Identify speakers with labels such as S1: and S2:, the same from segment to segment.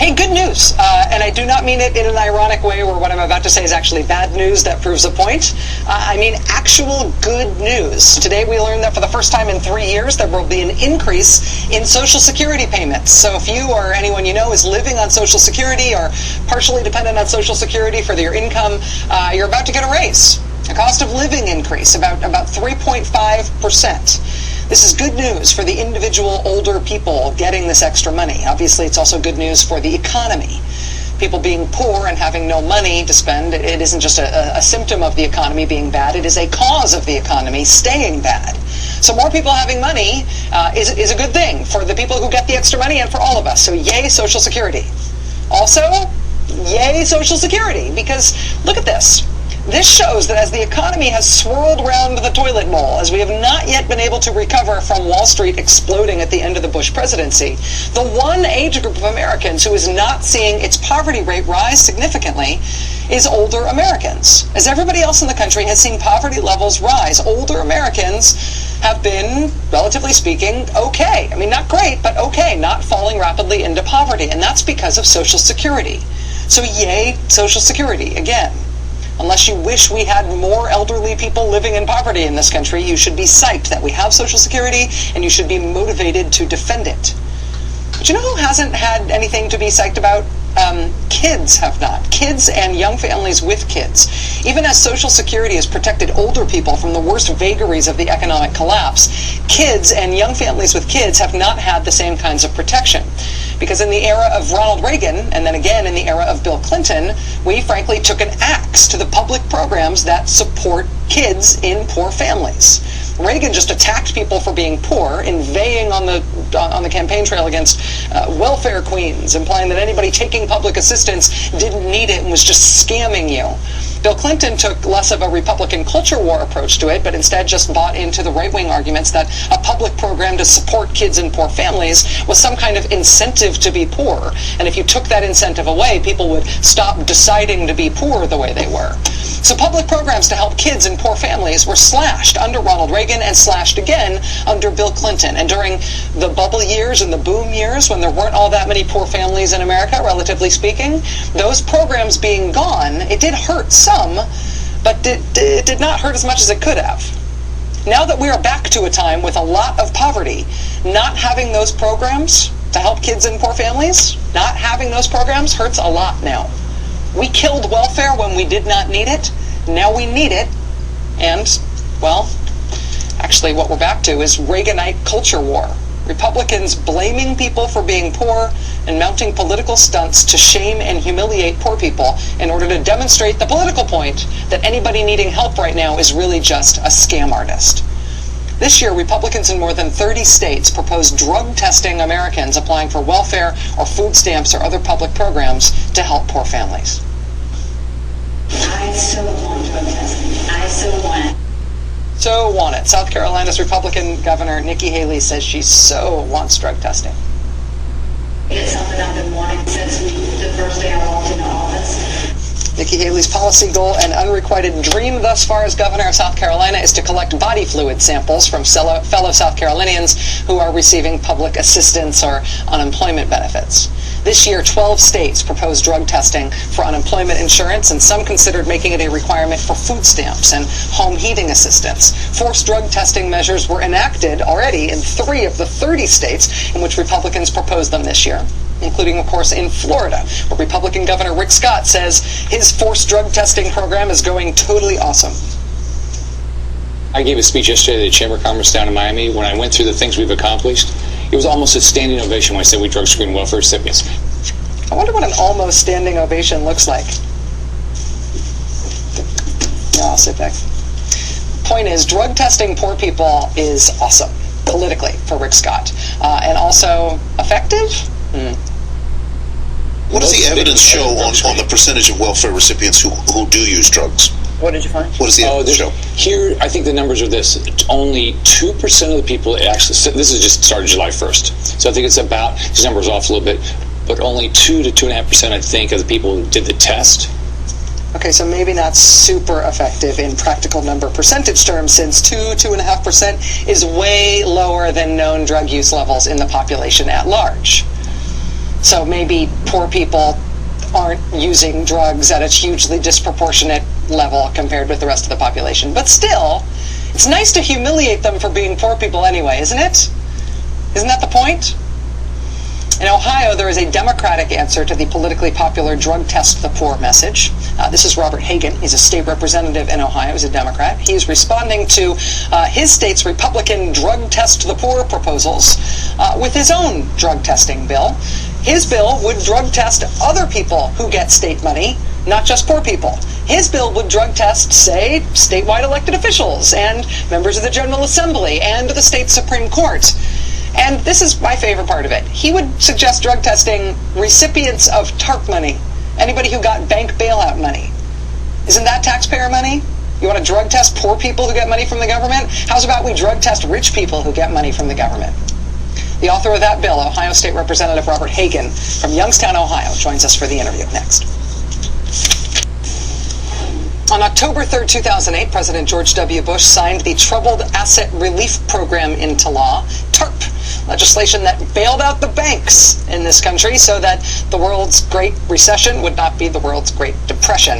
S1: Hey, good news, and I do not mean it in an ironic way where what I'm about to say is actually bad news that proves a point. I mean actual good news. Today we learned that for the first time in 3 years there will be an increase in Social Security payments. So if you or anyone you know is living on Social Security or partially dependent on Social Security for your income, you're about to get a raise. A cost of living increase, about 3.5%. This is good news for the individual older people getting this extra money. Obviously, it's also good news for the economy. People being poor and having no money to spend, it isn't just a symptom of the economy being bad, it is a cause of the economy staying bad. So more people having money is a good thing for the people who get the extra money and for all of us. So yay, Social Security. Also, yay, Social Security, because look at this. This shows that as the economy has swirled round the toilet bowl, as we have not yet been able to recover from Wall Street exploding at the end of the Bush presidency, the one age group of Americans who is not seeing its poverty rate rise significantly is older Americans. As everybody else in the country has seen poverty levels rise, older Americans have been, relatively speaking, okay. I mean, not great, but okay, not falling rapidly into poverty, and that's because of Social Security. So yay, Social Security, again. Unless you wish we had more elderly people living in poverty in this country, you should be psyched that we have Social Security, and you should be motivated to defend it. But you know who hasn't had anything to be psyched about? Kids have not. Kids and young families with kids. Even as Social Security has protected older people from the worst vagaries of the economic collapse, kids and young families with kids have not had the same kinds of protection. Because in the era of Ronald Reagan, and then again in the era of Bill Clinton, we frankly took an axe to the public programs that support kids in poor families. Reagan just attacked people for being poor, inveighing on the campaign trail against welfare queens, implying that anybody taking public assistance didn't need it and was just scamming you. Bill Clinton took less of a Republican culture war approach to it, but instead just bought into the right-wing arguments that a public program to support kids in poor families was some kind of incentive to be poor. And if you took that incentive away, people would stop deciding to be poor the way they were. So public programs to help kids in poor families were slashed under Ronald Reagan and slashed again under Bill Clinton. And during the bubble years and the boom years, when there weren't all that many poor families in America, relatively speaking, those programs being gone, it did hurt some, but it did not hurt as much as it could have. Now that we are back to a time with a lot of poverty, not having those programs to help kids in poor families, not having those programs hurts a lot now. We killed welfare when we did not need it. Now we need it. And, well, actually what we're back to is Reaganite culture war. Republicans blaming people for being poor and mounting political stunts to shame and humiliate poor people in order to demonstrate the political point that anybody needing help right now is really just a scam artist. This year, Republicans in more than 30 states proposed drug testing Americans applying for welfare or food stamps or other public programs to help poor families.
S2: I so want drug testing. I so want it.
S1: So want it. South Carolina's Republican Governor Nikki Haley says she so wants drug testing.
S2: It's something I've been wanting since the first day I walked into office.
S1: Nikki Haley's policy goal and unrequited dream thus far as governor of South Carolina is to collect body fluid samples from fellow South Carolinians who are receiving public assistance or unemployment benefits. This year, 12 states proposed drug testing for unemployment insurance, and some considered making it a requirement for food stamps and home heating assistance. Forced drug testing measures were enacted already in 3 of the 30 states in which Republicans proposed them this year, including, of course, in Florida, where Republican Governor Rick Scott says his forced drug testing program is going totally awesome.
S3: I gave a speech yesterday at the Chamber of Commerce down in Miami. When I went through the things we've accomplished, it was almost a standing ovation when I said we drug screen welfare recipients.
S1: I wonder what an almost standing ovation looks like. No, I'll sit back. Point is, drug testing poor people is awesome, politically, for Rick Scott. And also effective?
S4: What does the evidence show on the percentage of welfare recipients who do use drugs?
S1: What did you find?
S4: What does the evidence show?
S3: Here, I think the numbers are this. Only 2% of the people actually, this is just started July 1st. So I think it's about, these numbers off a little bit, but only 2 to 2.5%, I think, of the people who did the test.
S1: Okay, so maybe not super effective in practical number percentage terms, since 2.5% is way lower than known drug use levels in the population at large. So maybe poor people aren't using drugs at a hugely disproportionate level compared with the rest of the population. But still, it's nice to humiliate them for being poor people anyway, isn't it? Isn't that the point? In Ohio, there is a Democratic answer to the politically popular drug test the poor message. This is Robert Hagan. He's a state representative in Ohio. He's a Democrat. He's responding to his state's Republican drug test the poor proposals with his own drug testing bill. His bill would drug test other people who get state money, not just poor people. His bill would drug test, say, statewide elected officials and members of the General Assembly and the state Supreme Court. And this is my favorite part of it. He would suggest drug testing recipients of TARP money, anybody who got bank bailout money. Isn't that taxpayer money? You want to drug test poor people who get money from the government? How's about we drug test rich people who get money from the government? The author of that bill, Ohio State Representative Robert Hagan from Youngstown, Ohio, joins us for the interview next. On October 3rd, 2008, President George W. Bush signed the Troubled Asset Relief Program into law, TARP, legislation that bailed out the banks in this country so that the world's Great Recession would not be the world's Great Depression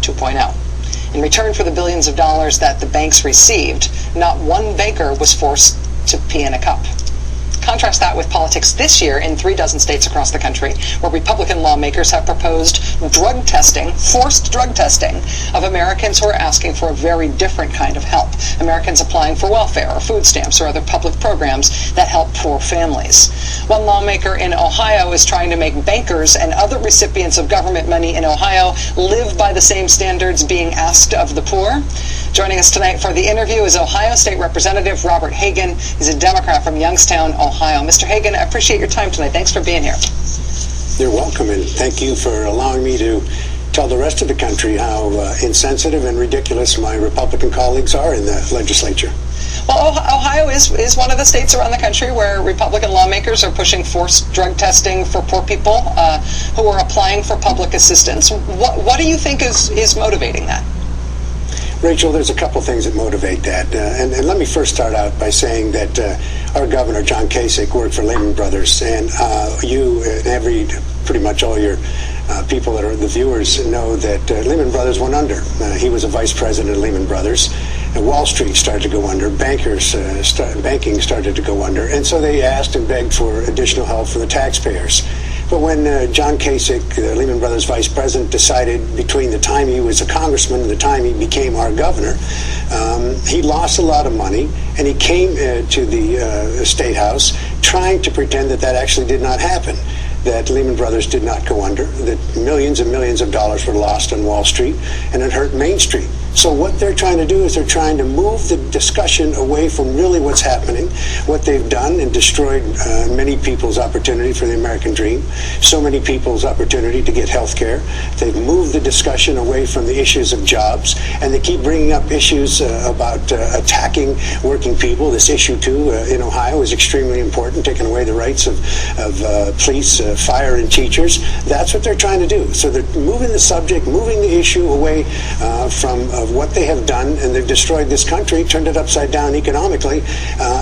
S1: 2.0. In return for the billions of dollars that the banks received, not one banker was forced to pee in a cup. Contrast that with politics this year in 36 states across the country, where Republican lawmakers have proposed drug testing, forced drug testing, of Americans who are asking for a very different kind of help. Americans applying for welfare or food stamps or other public programs that help poor families. One lawmaker in Ohio is trying to make bankers and other recipients of government money in Ohio live by the same standards being asked of the poor. Joining us tonight for the interview is Ohio State Representative Robert Hagan. He's a Democrat from Youngstown, Ohio. Mr. Hagan, I appreciate your time tonight. Thanks for being here.
S5: You're welcome, and thank you for allowing me to tell the rest of the country how insensitive and ridiculous my Republican colleagues are in the legislature.
S1: Well, Ohio is one of the states around the country where Republican lawmakers are pushing forced drug testing for poor people who are applying for public assistance. What do you think is motivating that?
S5: Rachel, there's a couple things that motivate that. And let me first start out by saying that our governor, John Kasich, worked for Lehman Brothers, and you and pretty much all your people that are the viewers know that Lehman Brothers went under. He was a vice president of Lehman Brothers. And Wall Street started to go under. Banking started to go under. And so they asked and begged for additional help from the taxpayers. But when John Kasich, Lehman Brothers vice president, decided between the time he was a congressman and the time he became our governor, he lost a lot of money, and he came to the State House trying to pretend that that actually did not happen, that Lehman Brothers did not go under, that millions and millions of dollars were lost on Wall Street, and it hurt Main Street. So what they're trying to do is they're trying to move the discussion away from really what's happening, what they've done and destroyed many people's opportunity for the American dream, so many people's opportunity to get health care. They've moved the discussion away from the issues of jobs, and they keep bringing up issues about attacking working people. This issue, too, in Ohio is extremely important, taking away the rights of police, fire, and teachers. That's what they're trying to do. So they're moving the subject, moving the issue away from what they have done, and they've destroyed this country, turned it upside down economically,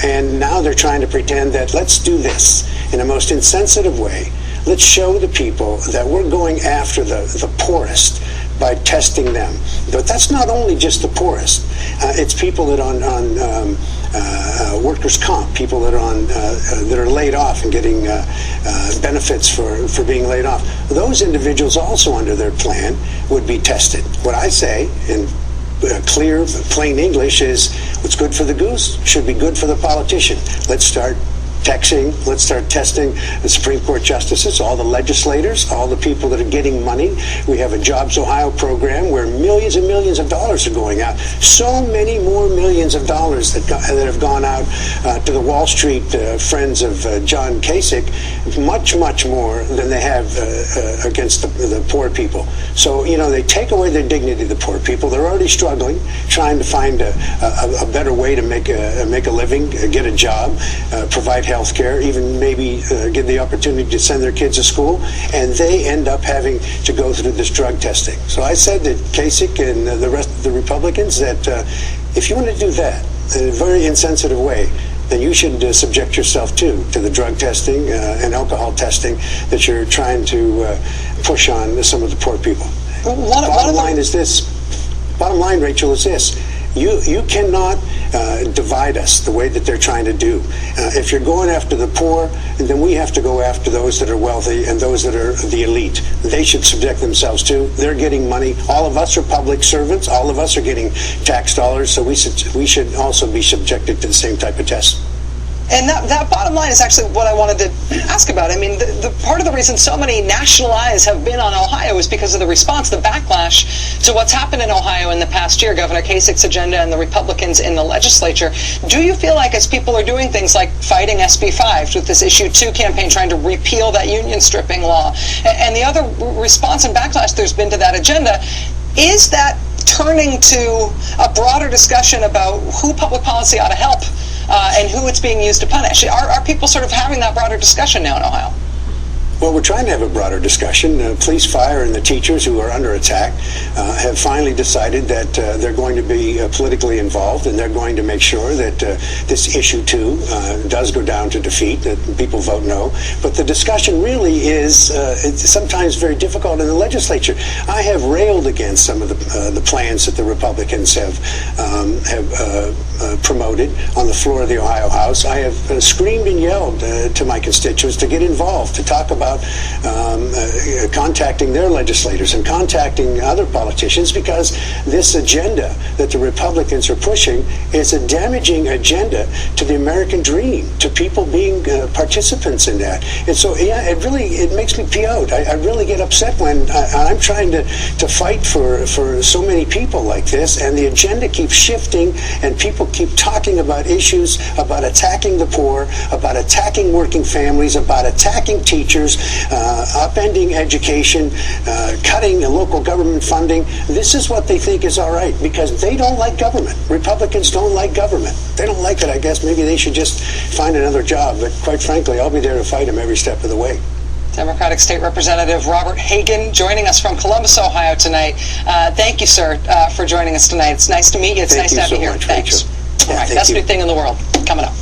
S5: and now they're trying to pretend that let's do this in a most insensitive way. Let's show the people that we're going after the poorest by testing them. But that's not only just the poorest. It's people that on workers' comp, people that are on that are laid off and getting benefits for being laid off. Those individuals also under their plan would be tested. What I say in clear, plain English is what's good for the goose should be good for the politician. Let's start let's start testing the Supreme Court justices, all the legislators, all the people that are getting money. We have a Jobs Ohio program where millions and millions of dollars are going out. So many more millions of dollars that have gone out to the Wall Street friends of John Kasich, much, much more than they have against the poor people. So, they take away their dignity, the poor people. They're already struggling, trying to find a better way to make a living, get a job, provide health care, even maybe give the opportunity to send their kids to school, and they end up having to go through this drug testing. So I said that Kasich and the rest of the Republicans that if you want to do that in a very insensitive way, then you should subject yourself to the drug testing and alcohol testing that you're trying to push on some of the poor people. Bottom line, Rachel, is this. You cannot divide us the way that they're trying to do. If you're going after the poor, then we have to go after those that are wealthy and those that are the elite. They should subject themselves to. They're getting money. All of us are public servants. All of us are getting tax dollars, so we should also be subjected to the same type of tests.
S1: And that bottom line is actually what I wanted to ask about. I mean, the part of the reason so many national eyes have been on Ohio is because of the response, the backlash to what's happened in Ohio in the past year, Governor Kasich's agenda and the Republicans in the legislature. Do you feel like as people are doing things like fighting SB 5 with this Issue 2 campaign, trying to repeal that union stripping law, and the other response and backlash there's been to that agenda, is that turning to a broader discussion about who public policy ought to help and who it's being used to punish? Are people sort of having that broader discussion now in Ohio?
S5: Well, we're trying to have a broader discussion. Police, fire, and the teachers who are under attack have finally decided that they're going to be politically involved, and they're going to make sure that this issue 2 does go down to defeat, that people vote no. But the discussion really is it's sometimes very difficult in the legislature. I have railed against some of the plans that the Republicans have promoted on the floor of the Ohio House. I have screamed and yelled to my constituents to get involved, to talk about contacting their legislators and contacting other politicians, because this agenda that the Republicans are pushing is a damaging agenda to the American dream, to people being participants in that. And so, yeah, it makes me pee out. I really get upset when I'm trying to fight for so many people like this, and the agenda keeps shifting, and people keep talking about issues, about attacking the poor, about attacking working families, about attacking teachers, upending education, cutting local government funding. This is what they think is all right, because they don't like government. Republicans don't like government. They don't like it. I guess maybe they should just find another job. But quite frankly, I'll be there to fight them every step of the way.
S1: Democratic State Representative Robert Hagan joining us from Columbus, Ohio tonight. Thank you, sir, for joining us tonight. It's nice to meet you. It's nice to have you here. Thanks. All right, best new thing in the world coming up.